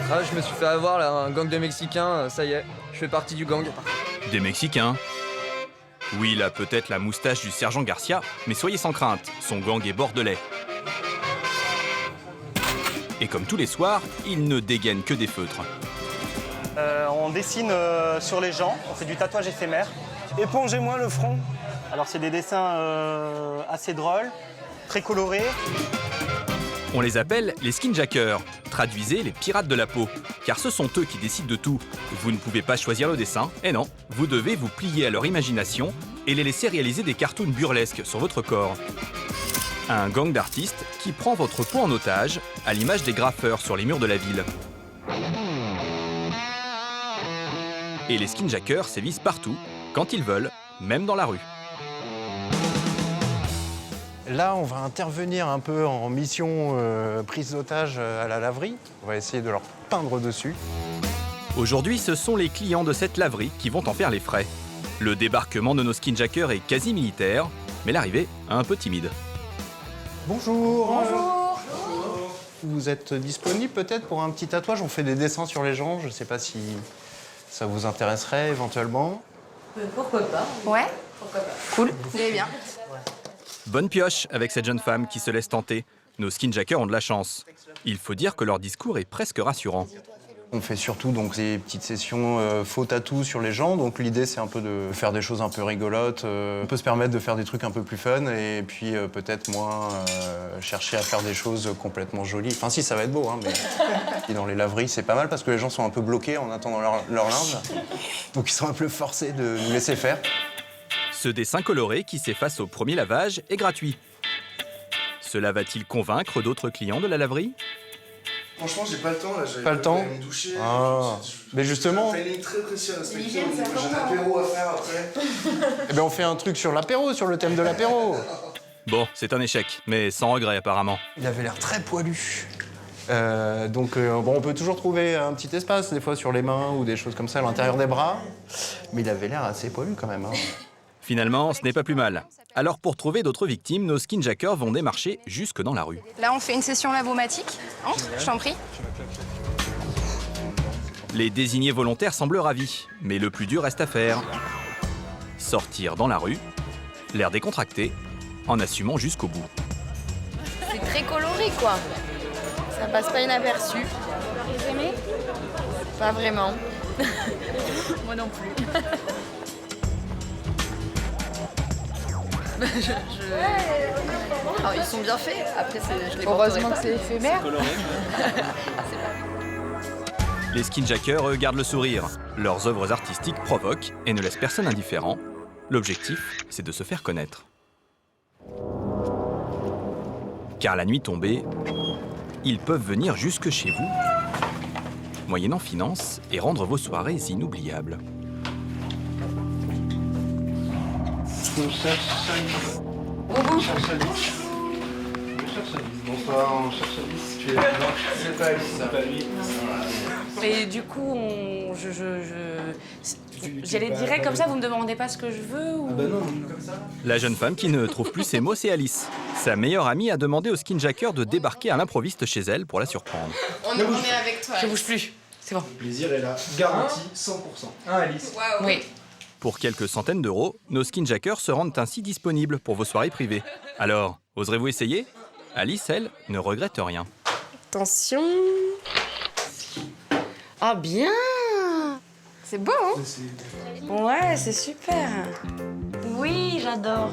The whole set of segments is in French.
Ah, je me suis fait avoir là, un gang de Mexicains, ça y est, je fais partie du gang. Des Mexicains? Oui, il a peut-être la moustache du sergent Garcia, mais soyez sans crainte, son gang est bordelais. Et comme tous les soirs, il ne dégaine que des feutres. On dessine sur les gens, on fait du tatouage éphémère. Épongez-moi le front. Alors c'est des dessins assez drôles, très colorés. On les appelle les skinjackers, traduisez les pirates de la peau, car ce sont eux qui décident de tout. Vous ne pouvez pas choisir le dessin, et non, vous devez vous plier à leur imagination et les laisser réaliser des cartoons burlesques sur votre corps. Un gang d'artistes qui prend votre peau en otage, à l'image des graffeurs sur les murs de la ville. Et les skinjackers sévissent partout, quand ils veulent, même dans la rue. Là, on va intervenir un peu en mission prise d'otage à la laverie. On va essayer de leur peindre dessus. Aujourd'hui, ce sont les clients de cette laverie qui vont en faire les frais. Le débarquement de nos skinjackers est quasi militaire, mais l'arrivée un peu timide. Bonjour. Bonjour. Vous êtes disponible peut-être pour un petit tatouage? On fait des dessins sur les gens, je ne sais pas si ça vous intéresserait éventuellement. Pourquoi pas? Ouais. Pourquoi pas? Cool. Vous allez bien? Bonne pioche avec cette jeune femme qui se laisse tenter. Nos skinjackers ont de la chance. Il faut dire que leur discours est presque rassurant. On fait surtout donc des petites sessions faux tatou sur les gens. Donc l'idée c'est un peu de faire des choses un peu rigolotes. On peut se permettre de faire des trucs un peu plus fun et puis peut-être moins chercher à faire des choses complètement jolies. Enfin si, ça va être beau, hein, mais et dans les laveries c'est pas mal parce que les gens sont un peu bloqués en attendant leur linge. Donc ils sont un peu forcés de nous laisser faire. Ce dessin coloré qui s'efface au premier lavage est gratuit. Cela va-t-il convaincre d'autres clients de la laverie? Franchement, j'ai pas le temps là. Pas le temps? Me doucher. Ah. Mais justement. J'ai un timing très précis à respecter. J'ai un apéro à faire après. Eh ben on fait un truc sur l'apéro, sur le thème de l'apéro. Bon, c'est un échec, mais sans regret apparemment. Il avait l'air très poilu. Bon, on peut toujours trouver un petit espace, des fois sur les mains ou des choses comme ça à l'intérieur des bras. Mais il avait l'air assez poilu quand même. Hein. Finalement, ce n'est pas plus mal. Alors pour trouver d'autres victimes, nos skinjackers vont démarcher jusque dans la rue. Là, on fait une session lavomatique. Entre, je t'en prie. Les désignés volontaires semblent ravis, mais le plus dur reste à faire. Sortir dans la rue, l'air décontracté, en assumant jusqu'au bout. C'est très coloré, quoi. Ça passe pas inaperçu. Vous aimez? Pas vraiment. Moi non plus. Alors, ils sont bien faits. Après, je les Heureusement que c'est éphémère. Les skinjackers, eux, gardent le sourire. Leurs œuvres artistiques provoquent et ne laissent personne indifférent. L'objectif, c'est de se faire connaître. Car la nuit tombée, ils peuvent venir jusque chez vous, moyennant finance, et rendre vos soirées inoubliables. On cherche Alice. On cherche Alice. Bonsoir, on cherche Alice. Tu es là? Non, c'est pas Alice, c'est pas lui. Et du coup, j'allais direct comme ça, vous me demandez pas ce que je veux ou... Ah bah non, comme ça. La jeune femme qui ne trouve plus ses mots, c'est Alice. Sa meilleure amie a demandé au skinjacker de débarquer à l'improviste chez elle pour la surprendre. On est avec toi. Je bouge plus, c'est bon. Le plaisir est là, garanti 100%. Hein, Alice? Waouh. Oui. Pour quelques centaines d'euros, nos skinjackers se rendent ainsi disponibles pour vos soirées privées. Alors, oserez-vous essayer? Alice, elle, ne regrette rien. Attention. Ah bien. C'est beau, hein? Ouais, c'est super. Oui, j'adore.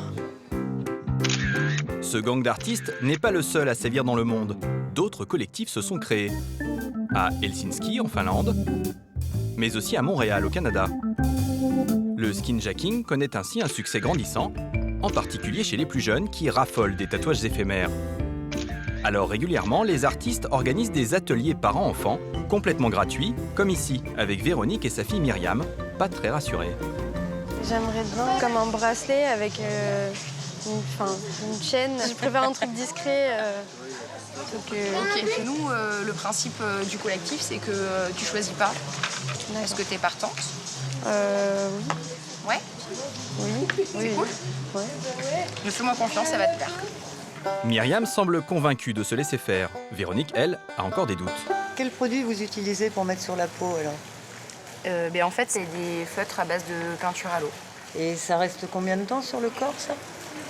Ce gang d'artistes n'est pas le seul à sévir dans le monde. D'autres collectifs se sont créés. À Helsinki, en Finlande, mais aussi à Montréal, au Canada. Le skinjacking connaît ainsi un succès grandissant, en particulier chez les plus jeunes qui raffolent des tatouages éphémères. Alors régulièrement, les artistes organisent des ateliers parents-enfants, complètement gratuits, comme ici, avec Véronique et sa fille Myriam, pas très rassurées. J'aimerais bien comme un bracelet avec une chaîne. Je préfère un truc discret. Ok. Nous, le principe du collectif, c'est que tu choisis pas. Est-ce que t'es partante? Oui. Ouais. Oui. C'est cool. Ouais. Mais fais-moi confiance, ça va te plaire. Myriam semble convaincue de se laisser faire. Véronique, elle, a encore des doutes. Quel produit vous utilisez pour mettre sur la peau alors? En fait, c'est des feutres à base de peinture à l'eau. Et ça reste combien de temps sur le corps, ça?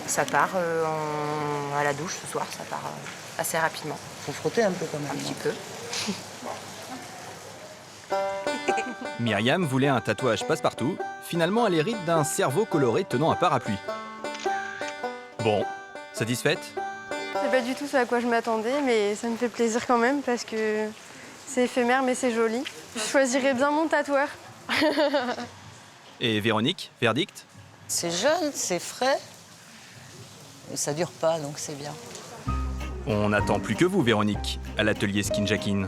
Ça part à la douche ce soir, ça part assez rapidement. Faut frotter un peu quand même. Un petit peu. Myriam voulait un tatouage passe-partout. Finalement, elle hérite d'un cerveau coloré tenant un parapluie. Bon, satisfaite? C'est pas du tout ce à quoi je m'attendais, mais ça me fait plaisir quand même parce que c'est éphémère mais c'est joli. Je choisirais bien mon tatoueur. Et Véronique, verdict? C'est jeune, c'est frais. Et ça dure pas, donc c'est bien. On n'attend plus que vous, Véronique, à l'atelier Skinjacking.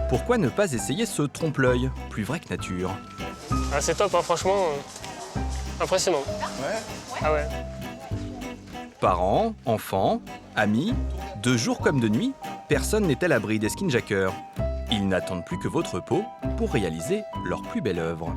Pourquoi ne pas essayer ce trompe-l'œil, plus vrai que nature? Ah, c'est top, hein, franchement, impressionnant. Ouais. Ah ouais. Parents, enfants, amis, de jour comme de nuit, personne n'est à l'abri des skinjackers. Ils n'attendent plus que votre peau pour réaliser leur plus belle œuvre.